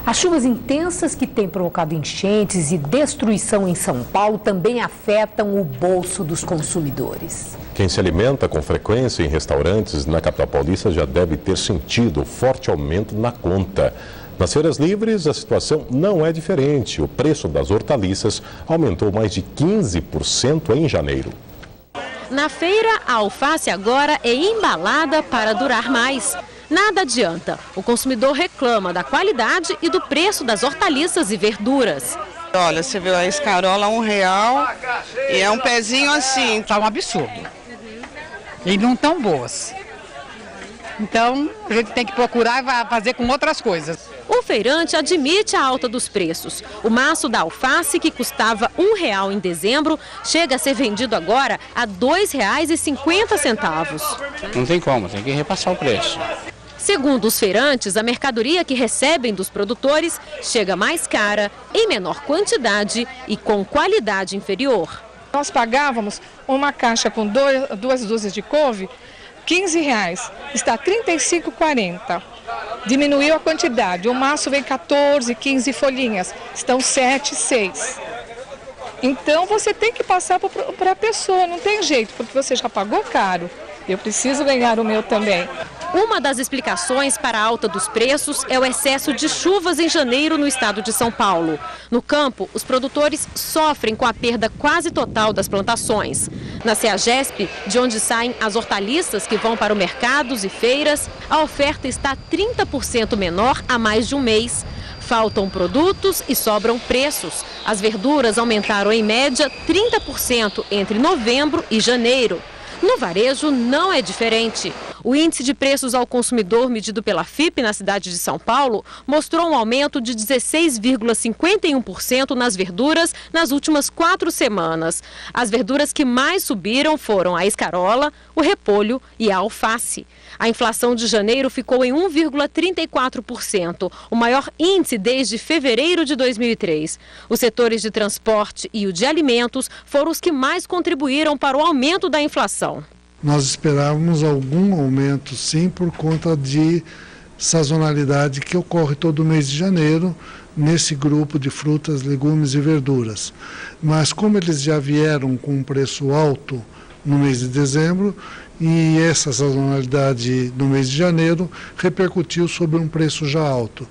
As chuvas intensas que têm provocado enchentes e destruição em São Paulo também afetam o bolso dos consumidores. Quem se alimenta com frequência em restaurantes na capital paulista já deve ter sentido o forte aumento na conta. Nas feiras livres, a situação não é diferente. O preço das hortaliças aumentou mais de 15% em janeiro. Na feira, a alface agora é embalada para durar mais. Nada adianta. O consumidor reclama da qualidade e do preço das hortaliças e verduras. Olha, você viu a escarola R$1 e é um pezinho assim. Tá um absurdo. E não tão boas. Então, a gente tem que procurar e fazer com outras coisas. O feirante admite a alta dos preços. O maço da alface, que custava R$1 em dezembro, chega a ser vendido agora a R$ 2,50. Não tem como, tem que repassar o preço. Segundo os feirantes, a mercadoria que recebem dos produtores chega mais cara, em menor quantidade e com qualidade inferior. Nós pagávamos uma caixa com 2 dúzias de couve, R$15, está R$ 35,40. Diminuiu a quantidade, o maço vem 14, 15 folhinhas, estão 7, 6. Então você tem que passar para a pessoa, não tem jeito, porque você já pagou caro. Eu preciso ganhar o meu também. Uma das explicações para a alta dos preços é o excesso de chuvas em janeiro no estado de São Paulo. No campo, os produtores sofrem com a perda quase total das plantações. Na CEAGESP, de onde saem as hortaliças que vão para os mercados e feiras, a oferta está 30% menor há mais de um mês. Faltam produtos e sobram preços. As verduras aumentaram em média 30% entre novembro e janeiro. No varejo não é diferente. O índice de preços ao consumidor medido pela FIPE na cidade de São Paulo mostrou um aumento de 16,51% nas verduras nas últimas 4 semanas. As verduras que mais subiram foram a escarola, o repolho e a alface. A inflação de janeiro ficou em 1,34%, o maior índice desde fevereiro de 2003. Os setores de transporte e o de alimentos foram os que mais contribuíram para o aumento da inflação. Nós esperávamos algum aumento, sim, por conta de sazonalidade que ocorre todo mês de janeiro nesse grupo de frutas, legumes e verduras. Mas como eles já vieram com um preço alto no mês de dezembro, e essa sazonalidade no mês de janeiro repercutiu sobre um preço já alto,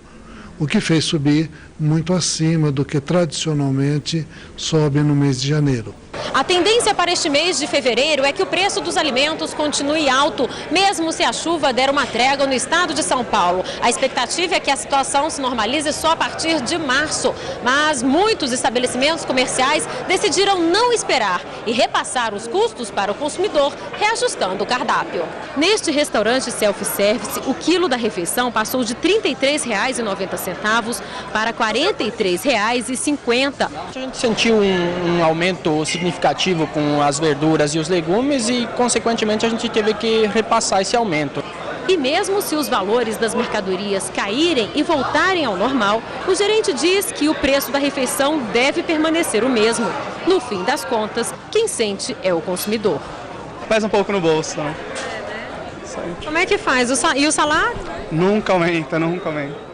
o que fez subir muito acima do que tradicionalmente sobe no mês de janeiro. A tendência para este mês de fevereiro é que o preço dos alimentos continue alto, mesmo se a chuva der uma trégua no estado de São Paulo. A expectativa é que a situação se normalize só a partir de março, mas muitos estabelecimentos comerciais decidiram não esperar e repassar os custos para o consumidor, reajustando o cardápio. Neste restaurante self-service, o quilo da refeição passou de R$ 33,90 para R$ 43,50. A gente sentiu um aumento significativo com as verduras e os legumes e, consequentemente, a gente teve que repassar esse aumento. E mesmo se os valores das mercadorias caírem e voltarem ao normal, o gerente diz que o preço da refeição deve permanecer o mesmo. No fim das contas, quem sente é o consumidor. Pesa um pouco no bolso, não? Como é que faz? E o salário? Nunca aumenta, nunca aumenta.